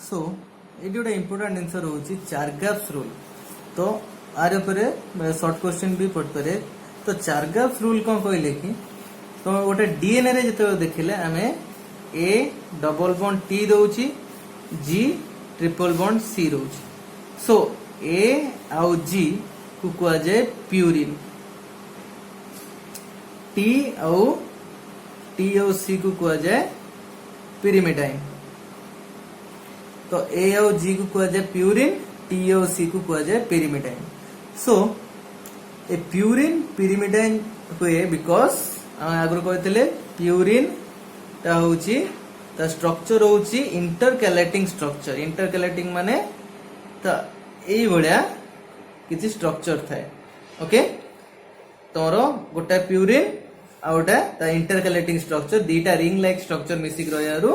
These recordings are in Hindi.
सो ये गोटे इंपोर्टाट जिन रोचे चारगाप्स रूल। तो आर शॉर्ट क्वेश्चन भी पड़ पारे। तो चारगाप्स रूल कौन कहले कि तो गोटे डीएनए रे जो देखिले आम ए डबल बॉन्ड टी दौची जी ट्रिपल बॉन्ड सी रोचे। सो ए आउ जी को कह जाए प्यूरिन, टी आउ सी को कह जाए पिरिमिडाइन। तो ए आउ जी को कह जाए प्यूरिन, टी आउ सी को कह जाए पिरिमिडाइन। सो ए प्यूरिन पिरिमिडाइन हुए बिकॉज आगु कहते प्यूरिन ता होची ता स्ट्रक्चर होची इंटरकैलेटिंग स्ट्रक्चर। इंटरकैलेटिंग माने ता एई भलिया किछि स्ट्रक्चर थाए। ओके, तोरो गोटा प्यूरिन आ गोटा ता इंटरकैलेटिंग स्ट्रक्चर दीटा रिंग लाइक स्ट्रक्चर मिसिक रहियारु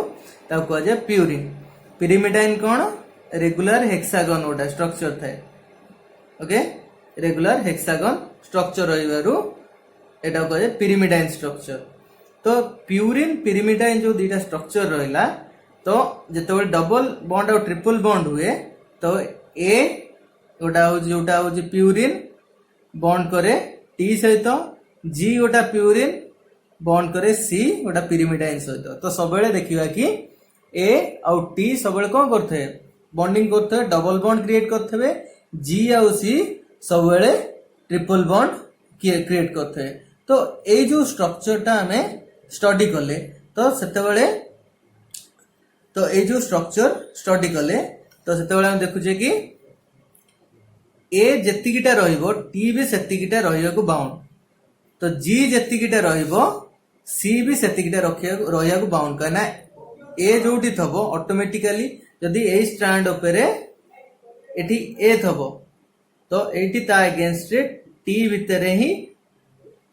ता कह जाए प्यूरिन। पिरिमिडाइन कौन रेगुलर हेक्सागन गोटा स्ट्रक्चर थाए। ओके, रेगुलर हेक्सागन स्ट्रक्चर रहिबारु एटा कह जाए पिरिमिडाइन स्ट्रक्चर। तो प्यूरिन पिरिमिडाइन जो दीटा स्ट्रक्चर रहिला तो जेतेबेले डबल बॉन्ड और ट्रिपल बॉन्ड हुए तो ए गोटा जोटा हो प्यूरिन बॉन्ड करे टी सहित, जी गोटा प्यूरिन बॉन्ड करे सी गोटा पिरिमिडाइन सहित। तो सब देखिबा कि ए आउ टी सब कौन करथे बॉन्डिंग करथे डबल बॉन्ड क्रिएट करथे, जी आउ सी सब ट्रिपल बॉन्ड क्रिएट करथे। तो ए जो स्ट्रक्चरटा हमें स्टडी कले तो सेतेबेले तो ए जो स्ट्रक्चर स्टडी कले तो सेतेबेले हम देखुचे कि ए जेतिकिटा रहिबो टी भी सेतिकिटा रहियाको बाउंड, तो जी जेतिकिटा रहिबो सी भी सेतिकिटा रहियाको बाउंड। कहना ए जोटी थबो ऑटोमेटिकली जदी ए स्ट्रैंड उपरे एठी ए थबो तो एठी ता अगेंस्ट टी भितरे ही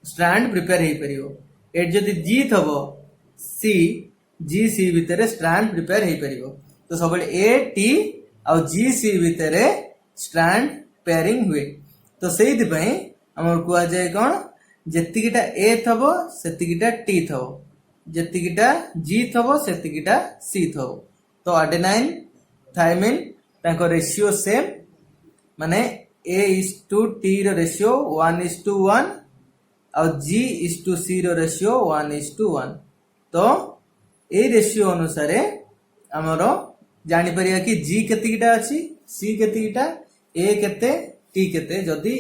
स्ट्रैंड प्रिपेयर हे परियो। एट जदी जी थबो सी जी सी भितरे स्ट्रैंड प्रिपेयर हे परियो। तो सब ए टी आ जी सी भितरे स्ट्रैंड पेयरिंग हुए। तो सेहि पई हमर कुआ जाय कोन जेतिकिटा ए थबो सेतिकिटा टी थबो, जेतिकिटा जी थबो सेतिकिटा सी थबो। तो एडेनाइन थायमिन ताको रेशियो सेम, माने ए इज टू टी रो रेशियो 1:1 और जी इज टू सी रो रेशियो 1:1। तो ए रेशियो अनुसार हमर जानि परिया कि जी केतिकिटा अछि, सी केतिकिटा, ए केते, टी केते। जदि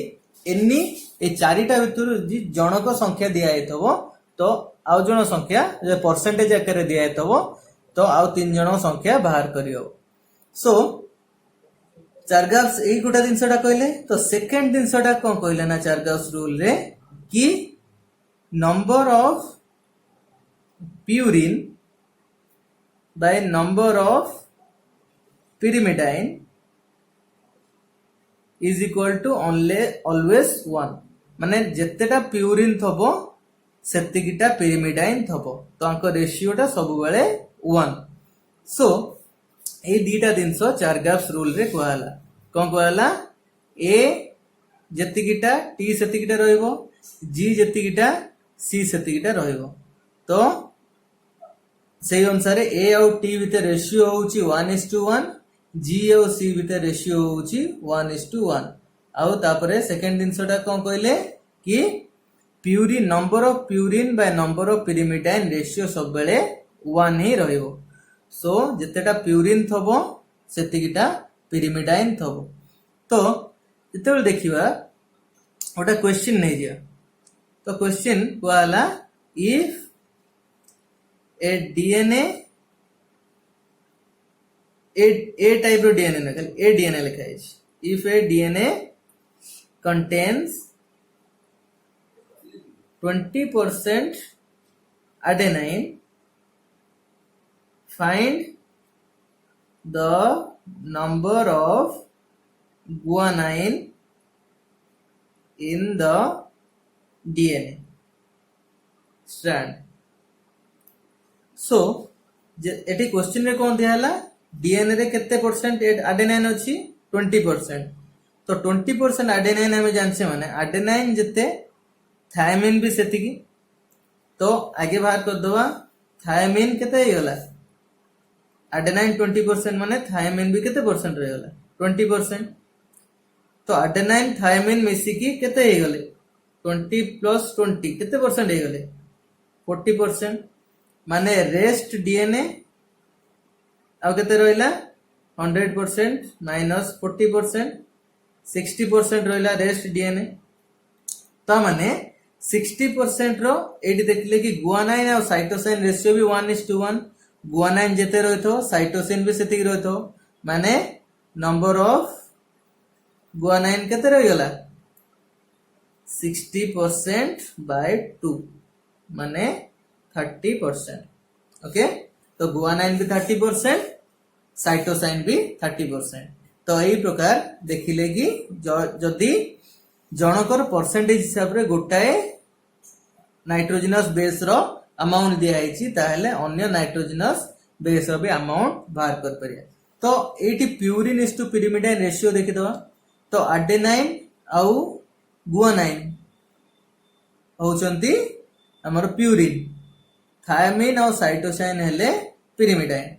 एनी ए चारिटा भितर जनक संख्या दिया हेतबो तो आउ जण संख्या जे परसेंटेज आकार दिया हेतबो तो आउ तीन जण संख्या बाहर करियो। सो चारगाप्स एई गोटा जिनसटा कहले। तो सेकंड जिनसटा कोन कहले ना चारगाप्स रूल रे कि number of purine by number of pyrimidine is equal to always 1। माने जेतेटा प्यूरिन थबो सेतिकिटा पिरिमिडाइन थबो, तो आंको रेशियोटा सब बेले 1। सो ए दीटा जिनस चारगाप्स रूल रे कहला कोन कहला ए जेतिकिटा टी सेतिकिटा रहइबो, जी जेतिकिटा सी सेतिकिटा रहइबो। तो सेही अनुसार ए आउ टी भितर रेशियो होउची 1:1, जी आउ सी भितर रेशियो होउची 1:1। आउ तापरे सेकंड जिनसटा कोन कहले कि purine number of purine by number of pyrimidine ratio सब बेले 1 ही रहइबो। सो जेतेटा प्यूरिन थबो सेतिकिटा पिरिमिडाइन थबो। तो जेतेबेले देखिबा ओटा क्वेश्चन नै दिया। तो क्वेश्चन कहला if a DNA a type रो डीएनए न खाली ए डीएनए लिखा है। If a DNA contains 20% adenine, find the number of guanine in the DNA strand. So eighty question रे कौन दिया हला डीएनए रे केते परसेंट एडेनाइन अछि 20%। तो 20% एडेनाइन हमें जानछे माने एडेनाइन जते थायमिन भी सेतिकी। तो आगे बाहर कर दवा थायमिन केते गला adenine 20% माने थायमिन भी केते परसेंट रह गला 20%। तो adenine थायमिन मिसी की केते हे गले 20 प्लस 20 केते परसेंट हे गले 40%। माने रेस्ट डीएनए आ केते रहिला 100% माइनस 40% 60% रहिला रेस्ट डीएनए। तो माने 60% रो एडी देखले कि गुआनाइन और साइटोसिन रेशियो भी 1:1। गुआनाइन जेते रहितो साइटोसिन भी सेति रहितो माने नंबर ऑफ गुआनाइन केते रहि गला 60% बाय 2 माने 30%। ओके तो गुआनाइन भी 30% साइटोसाइन भी 30%। तो यही प्रकार देखिले कि जदि जनकर परसेंटेज हिसाब रे गोटाए नाइट्रोजनस बेस रो अमाउंट दिया है ताहले अन्य नाइट्रोजनस बेस रो भी अमाउंट बाहर कर परिया। तो AT purine is to pyrimidine ratio देखि दवा। तो एडेनाइन आउ गुआनाइन होचंती हमर प्यूरिन थायमिन और साइटोसाइन हेले पिरिमिडाइन।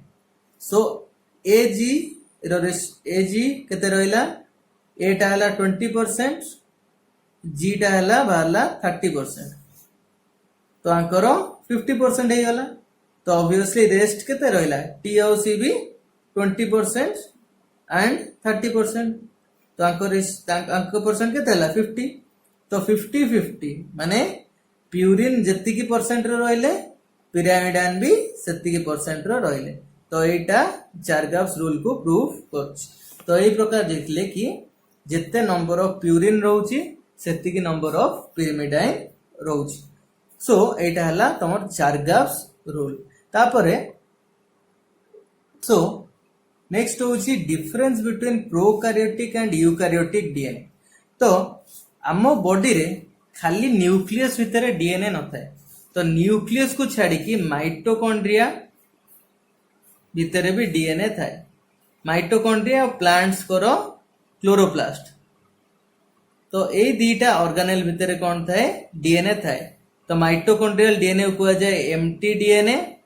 सो एजी एजी केते रहला एटा हला 20% जीटा हला बाहरला 30%। तो आंकर 50% हे गला। तो ऑब्वियसली रेस्ट केते रहला टी और सी भी 20% एंड 30%। तो आंकर परसेंट केते हला 50। तो 50-50 माने प्यूरिन जेति की परसेंट रो रहले पिरामिडाइन भी सेति की परसेंट रो रहले। तो एटा जारगाव्स रूल को प्रूव करछ। तो एई प्रकार देखले कि जेते नंबर ऑफ प्यूरिन रहउची सेति की नंबर ऑफ पिरामिडाइन रहउची। सो एटा हला तमर जारगाव्स रूल। तापरे सो नेक्स्ट होची difference between prokaryotic and eukaryotic DNA. तो आम बॉडी रे खाली न्यूक्लियस भितर डीएनए न थाए। तो न्यूक्लियस को छाड़ी कि माइटोकॉन्ड्रिया भितर भी डीएनए थाए। माइटोकॉन्ड्रिया और प्लांट्स करो क्लोरोप्लास्ट। तो ए दीटा ऑर्गेनेल भितर कौन थाए डीएनए थाए। तो माइटोकॉन्ड्रियल डीएनए को कहा जाए एम्प्टी डीएनए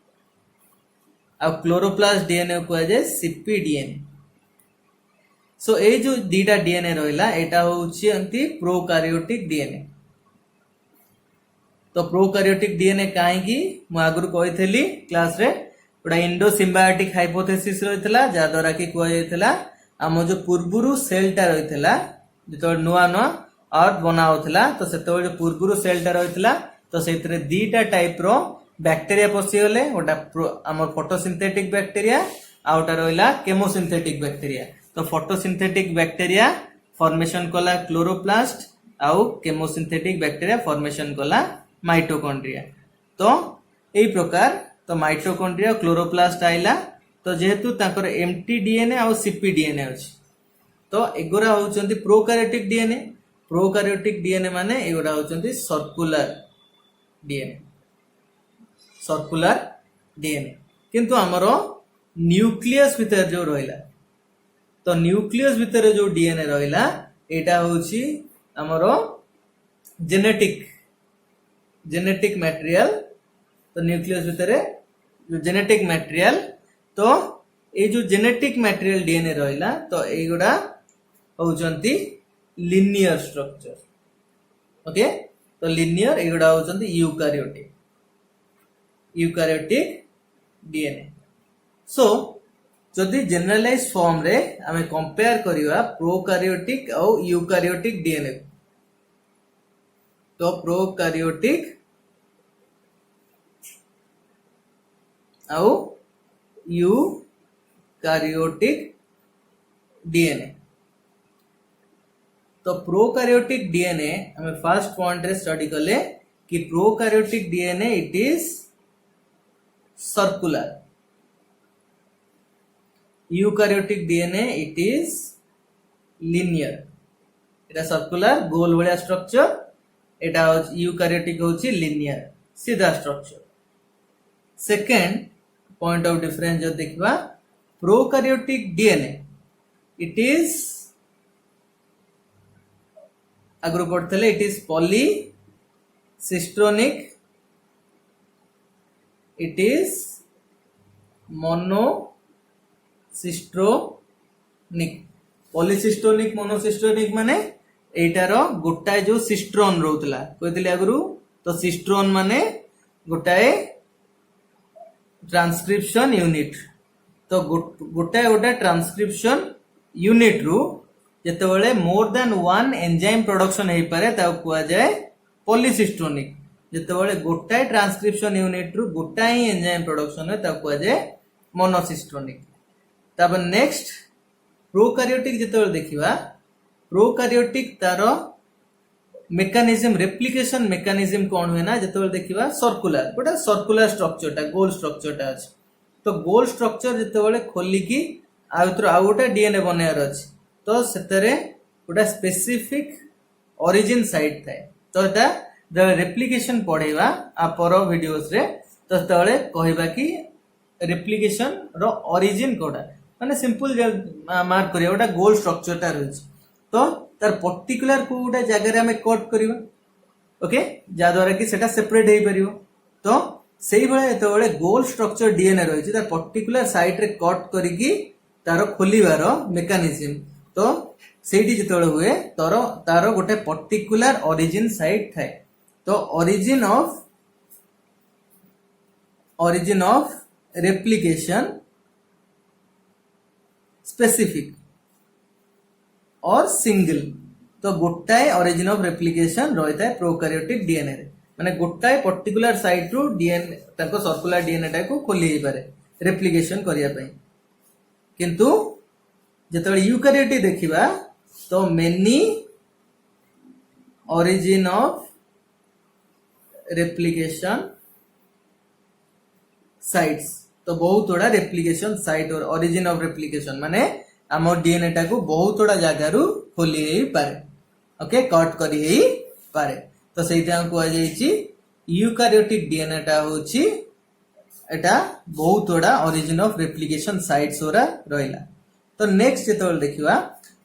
और क्लोरोप्लास्ट डीएनए को कहा जाए सीपी डीएनए। सो ए जो दीटा डीएनए रहिला एटा होउची अंति प्रोकैरियोटिक डीएनए। तो प्रोकैरियोटिक डीएनए काहे की मु आगुर कहिथेली क्लास रे ओडा इंडो सिम्बायोटिक हाइपोथेसिस रहितला जा द्वारा कि कोआ जायतला आम जो पूर्वरु सेलटा रहितला जेतो नुआ नुआ अर्थ बना होतला। तो सेतो जो पूर्वरु सेलटा रहितला तो सेतरे दीटा टाइप रो बैक्टीरिया पसी गले ओटा हमर फोटोसिंथेटिक बैक्टीरिया आ ओटा रहिला केमोसिंथेटिक बैक्टीरिया। तो फोटोसिंथेटिक बैक्टीरिया फॉर्मेशन कला क्लोरोप्लास्ट आउ केमोसिंथेटिक बैक्टीरिया फॉर्मेशन कला माइटोकॉन्ड्रिया। तो एई प्रकार तो माइटोकॉन्ड्रिया क्लोरोप्लास्ट आइला। तो जेहेतु ताकर एम्प्टी डीएनए और सीपी डीएनए अछि तो एगोरा होचंती प्रोकैरियोटिक डीएनए। प्रोकैरियोटिक डीएनए माने एगोरा होचंती सर्कुलर डीएनए। सर्कुलर डीएनए किंतु हमरो न्यूक्लियस भीतर जो रहिला तो न्यूक्लियस भीतर जो डीएनए रहिला एटा होची हमरो जेनेटिक मटेरियल। तो न्यूक्लियस भीतर जो जेनेटिक मटेरियल तो ए जो जेनेटिक मटेरियल डीएनए रहिला तो एगुडा होचंती लिनियर स्ट्रक्चर। ओके तो लिनियर एगुडा होचंती यूकैरियोटिक डीएनए। सो जदि जनरलाइज फॉर्म रे हमें कंपेयर करिवा प्रोकैरियोटिक और यूकैरियोटिक डीएनए। तो प्रोकैरियोटिक और यूकैरियोटिक डीएनए। तो प्रोकैरियोटिक डीएनए हमें फर्स्ट पॉइंट रे स्टडी कले कि prokaryotic DNA it is circular. Eukaryotic DNA it is linear. एटा सर्कुलर गोल वाला स्ट्रक्चर एटा यूकैरियोटिक होची लिनियर सीधा structure. Second point of difference जो देखबा प्रोकैरियोटिक डीएनए इट इज आगु पढ़ते it is polycistronic it is monocistronic polycistronic monocistronic माने एटार गोटाए जो सिस्ट्रोन रोतला कहते आगु तो सिस्ट्रोन माने गोटाए ट्रांसक्रिप्शन यूनिट तो गोटाए गोटा ट्रांसक्रिप्शन यूनिट रु जेतेबेले more than one enzyme production हो पारे कुआ जाए पॉलीसिस्टोनिक जेतेबेले गोटाए ट्रांसक्रिप्शन यूनिट रु गोटाए ही एंजाइम प्रोडक्शन है कुआ जाए मोनोसिस्टोनिक। तापर नेक्स्ट प्रोकार्योटिक जेतेबेले देखिबा प्रोकार्योटिक तार मेकानिज्म रेप्लिकेशन मेकानिज्म कौन हुए ना जेतेबेले देखिबा सर्कुलर गोटा सर्कुलर स्ट्रक्चरटा गोल स्ट्रक्चरटा अछि तो गोल स्ट्रक्चर जेतेबेले खोलिकी आ गोटे डीएनए बनायार अछि तो सेतरे गोटा स्पेसिफिक ओरिजिन साइट थाए तो एटा जब रेप्लिकेशन पढ़ेबा आ पर वीडियोस रे तो सेतबेले कहबा कि रेप्लिकेशन रो ओरिजिन कोडा माने सिंपल मार्क करिया गोटा गोल स्ट्रक्चरटा रहिछ तो तार पर्टिकुलर को गोटा जगह रे हमें कट करबा ओके जा द्वारा कि सेटा सेपरेट हे परिबो तो सेही भले एतबेले गोल स्ट्रक्चर डीएनए रहिछ तार पर्टिकुलर साइट रे कट करिकी तार खोलिबार मेकानिज्म तो सेठी जेतबेले हुए तार गोटे पर्टिकुलर ओरिजिन साइट थाए तो ओरिजिन ऑफ रेप्लिकेशन स्पेसिफिक और सिंगल तो गोटाए ओरिजिन ऑफ रेप्लिकेशन रही है प्रोकार्योटिक डीएनए रे माने गोटाए पर्टिकुलर साइट रु डीएनए ताको सर्कुलर डीएनए टा को खोली हे पारे रेप्लिकेशन करिया पई किंतु जेतबेले यूकार्योटिक देखिबा तो many origin of replication sites तो बहुत थोड़ा रेप्लिकेशन साइट और ओरिजिन ऑफ रेप्लिकेशन माने आम डीएनए टा को बहुत थोड़ा जगह रु खोली हे पारे ओके कट करी हे पारे तो सेटा को जाईची यूकार्योटिक डीएनए टा होची एटा बहुत थोड़ा ओरिजिन ऑफ रेप्लिकेशन साइट्स ओरा रहिला। तो नेक्स्ट जेतबेले देखिबा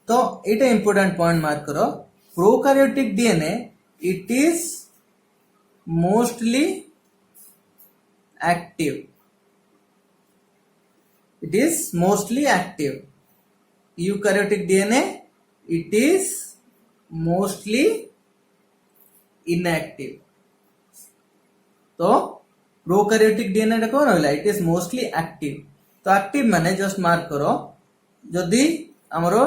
तो एटा इंपोर्टेंट पॉइंट मार्क करो prokaryotic DNA it is mostly active it is mostly active eukaryotic DNA it is mostly inactive तो प्रोकार्योटिक डीएनए टा कौन होला इट इज मोस्टली एक्टिव तो एक्टिव माने जस्ट मार्क करो जदि हमरो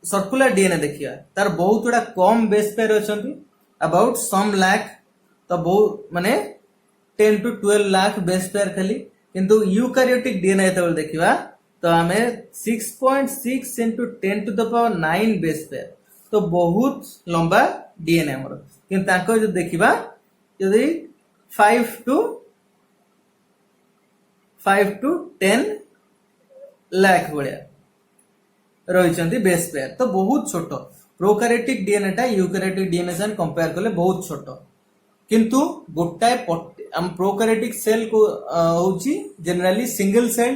सर्कुलर डीएनए देखिया तार बहुत थोड़ा कम बेस पेयर अछंती अबाउट सम लाख तो बहुत माने 10 to 12 लाख बेस पेयर खाली किंतु यूकार्योटिक डीएनए जेतेबेले देखिबा तो आमे 6.6 into 10 to the power 9 base pair तो बहुत लंबा डीएनए हमरो किंतु ताको जो देखिबा यदि 5 to 10 लाख बड़िया रहिचंती बेस पेयर तो बहुत छोटो प्रोकार्योटिक डीएनए टा यूकार्योटिक डीएनए से कंपेयर करले बहुत छोटो किंतु गोटाए हम प्रोकार्योटिक सेल को होची जनरली सिंगल सेल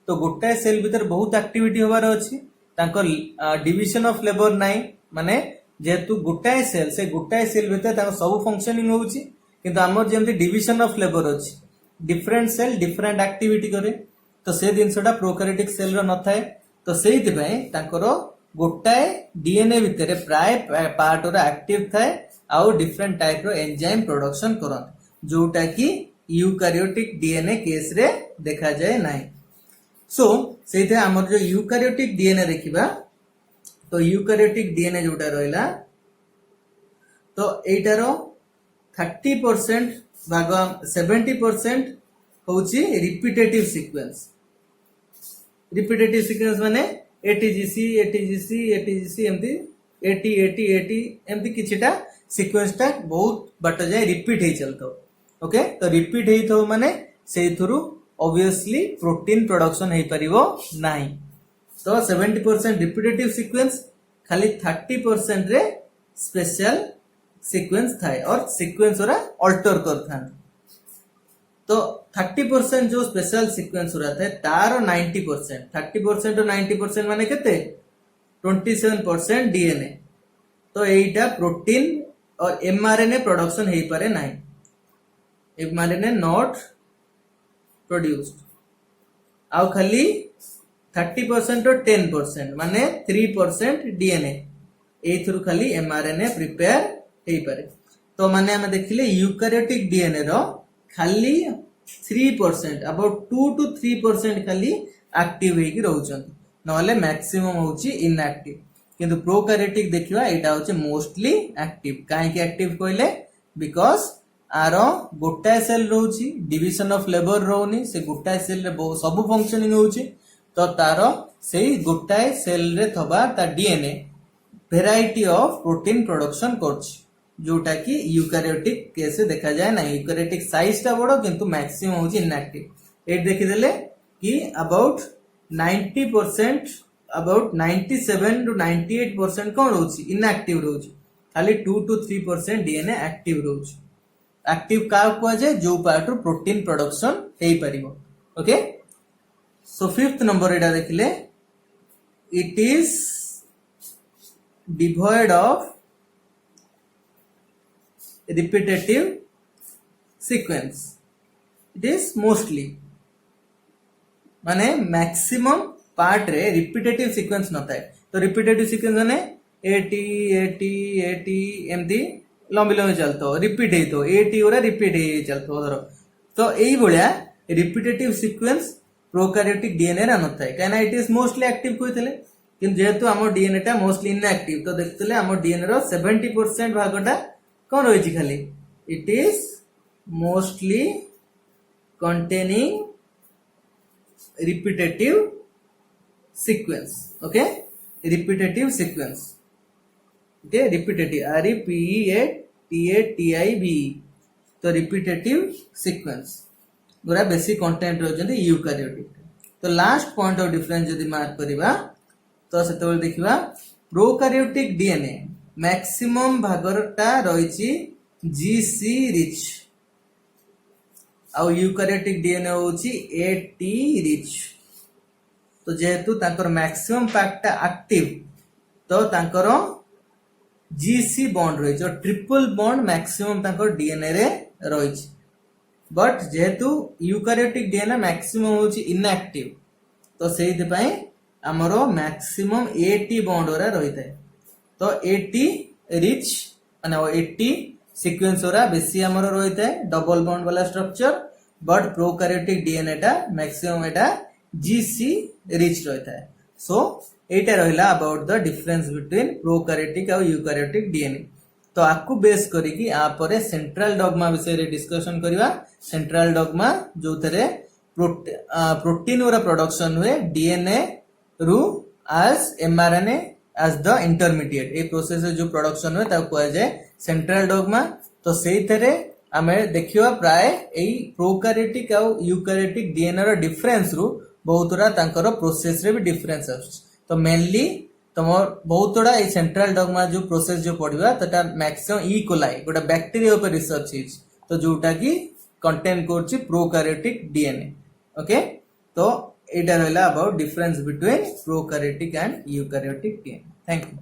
तो गोटाए सेल भीतर बहुत एक्टिविटी होबार अछि तांको डिविजन ऑफ लेबर नाही माने जेतु गोटाए सेल से गोटाए सेल भीतर तांको सब फंक्शनिंग होची किंतु हमर जेमति डिविजन ऑफ लेबर अछि डिफरेंट सेल डिफरेंट एक्टिविटी करे तो से दिनसटा प्रोकार्योटिक सेल रो न थाए तो सेहित पय तांकर गोटाए डीएनए भीतर प्राय पार्ट ओरा एक्टिव थाए आउ डिफरेंट टाइप रो एंजाइम प्रोडक्शन करन जोटा कि यूकार्योटिक डीएनए केस रे देखा जाए नाही सो सेते हमर जो यूकार्योटिक डीएनए देखिबा तो यूकार्योटिक डीएनए जोटा रहला तो एटार 30% भाग 70% होची रिपीटेटिव सीक्वेंस माने एटीजीसी एमती 80 एमती किछिटा सीक्वेंस टा बहुत बाट जाए रिपीट हे चलतो ओके तो रिपीट हे तो माने से थ्रू ऑब्वियसली प्रोटीन प्रोडक्शन हे परिबो नाही तो 70% रिपीटेटिव सीक्वेंस खाली 30% रे स्पेशल सीक्वेंस थाए और सीक्वेंस ओरा अल्टर करथान तो 30% जो स्पेशल सीक्वेंस ओरा थाए तार 90% 30% और 90% माने केते 27% डीएनए तो एटा प्रोटीन और एमआरएनए प्रोडक्शन हे पारे नाही एमआरएनए नॉट प्रोड्यूस्ड आउ खाली 30% और 10% माने 3% डीएनए एथुरु खाली एमआरएनए प्रिपेयर हेई पारे। तो माने हमें देखिले यूकारियोटिक डीएनए रो खाली 3% अबाउट 2 to 3% खाली एक्टिव हेकी रहउछन नहले मैक्सिमम होची इनएक्टिव। किंतु प्रोकैरियोटिक देखिबा एटा होचे मोस्टली एक्टिव। काहे कि एक्टिव कहले बिकॉज़ आरो गोटाए सेल रहउची डिवीजन ऑफ लेबर रहउनी से गोटाए सेल रे सब फंक्शनिंग होउची तो तारो सेही गोटाए सेल रे थबा ता DNA variety of protein production करछि जोटा कि यूकारियोटिक केस देखा जाए ना। यूकारियोटिक साइज ता बड़ो किंतु मैक्सिमम होची इनएक्टिव। एट देखि देले कि अबाउट 90% अबाउट 97 to 98% कौन रहउची इनएक्टिव रहउची खाली 2 to 3% डीएनए एक्टिव रहउची। एक्टिव का कुआ जाए जो पार्ट प्रोटीन प्रोडक्शन हेई परिबो। ओके सो फिफ्थ नंबर एटा देखिले it is devoid of repetitive sequence. It is mostly माने मैक्सिमम पार्ट रे रिपीटेटिव सीक्वेंस न थाए। तो रिपीटेटिव सीक्वेंस माने 80 80 80 एमती लंबी लंबी चलतो रिपीट हेतो 80 ओरा रिपीट हे चलतो धरो। तो एई भलिया रिपीटेटिव सीक्वेंस प्रोकैरियोटिक डीएनए रा न थाए काना इट इज मोस्टली एक्टिव कहितले किंतु जेहेतु हमर डीएनए टा मोस्टली इनएक्टिव तो देखतले हमर डीएनए रो 70% भागटा कोन होइची खाली it is mostly containing repetitive sequence. Okay repetitive sequence okay repetitive REPEATATIV तो रिपीटेटिव सीक्वेंस गुरा बेसिक कंटेंट रहउछन यूकारियोटिक। तो लास्ट पॉइंट ऑफ डिफरेंस यदि मार्क करबा तो सेतेबेले देखिबा प्रोकैरियोटिक डीएनए मैक्सिमम भागरटा रहिछि जीसी रिच आउ यूकारियोटिक डीएनए होछि एटी रिच। तो जेहेतु तांकर मैक्सिमम पार्टटा एक्टिव तो तांकर जीसी बॉन्ड रहिछि और ट्रिपल बॉन्ड मैक्सिमम तांकर डीएनए रे रहिछि। बट जेहेतु यूकारियोटिक डीएनए मैक्सिमम होछि इनएक्टिव तो सेहि पई हमरो मैक्सिमम 80 बॉन्ड ओरा रहितै। तो 80 रिच माने 80 सीक्वेंस ओरा बेसी हमरो रहितै डबल बॉन्ड वाला स्ट्रक्चर बट प्रोकैरियोटिक डीएनए टा मैक्सिमम एटा जीसी रिच रहितै। सो एटा रहिला about the difference between prokaryotic और यूकारियोटिक डीएनए। तो आपको बेस करी कि आपरे सेंट्रल डॉगमा विषय रे डिस्कशन करिवा। सेंट्रल डॉगमा जो थरे प्रोटीन ओरा प्रोडक्शन हुए डीएनए रु as mRNA as the intermediate a process जो प्रोडक्शन हुए ताको कहै जाय सेंट्रल डॉगमा। तो सेही थरे हमें देखिवा प्राय एई प्रोकैरियोटिक और यूकारियोटिक डीएनए रो डिफरेंस रु बहुतरा तांकर प्रोसेस रे भी डिफरेंस आछी। तो मेनली तमर बहुतरा ए सेंट्रल डॉगमा जो प्रोसेस जो पढिबा तटा मैक्सिमम ई कोलाई गोटा बैक्टीरिया ऊपर रिसर्च हिच तो जोटा की कंटेन करछि प्रोकैरियोटिक डीएनए। ओके तो एटा रहला about difference between prokaryotic and eukaryotic DNA. Thank you.